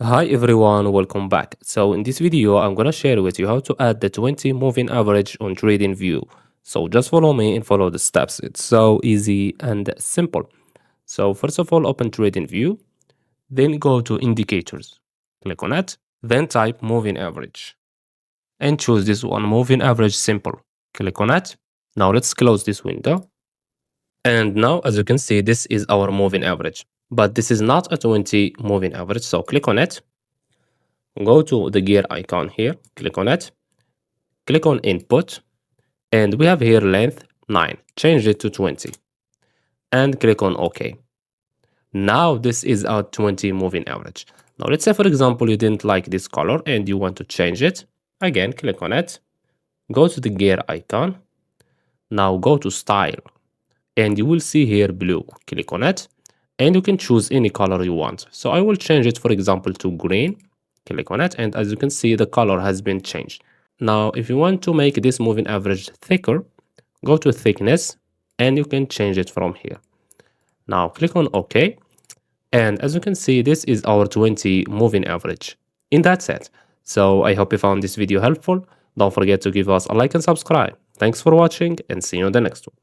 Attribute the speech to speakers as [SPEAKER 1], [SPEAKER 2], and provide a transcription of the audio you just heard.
[SPEAKER 1] Hi everyone, welcome back. So in this video, I'm gonna share with you how to add the 20 moving average on TradingView. So just follow me and follow the steps. It's so easy and simple. So first of all, open TradingView, then go to indicators. Click on it, then type moving average and choose this one, moving average simple. Click on it. Now let's close this window. And now as you can see, this is our moving average, but this is not a 20 moving average. So click on it. Go to the gear icon here, click on it, click on input, and we have here length 9, change it to 20, and click on OK. Now this is our 20 moving average. Now let's say for example you didn't like this color and you want to change it. Again, click on it, go to the gear icon, now go to style, and you will see here blue. Click on it, and you can choose any color you want. So I will change it for example to green. Click on it, and as you can see the color has been changed. Now if you want to make this moving average thicker, go to thickness and you can change it from here. Now click on OK, and as you can see this is our 20 moving average. And that's it. So I hope you found this video helpful. Don't forget to give us a like and subscribe. Thanks for watching and see you in the next one.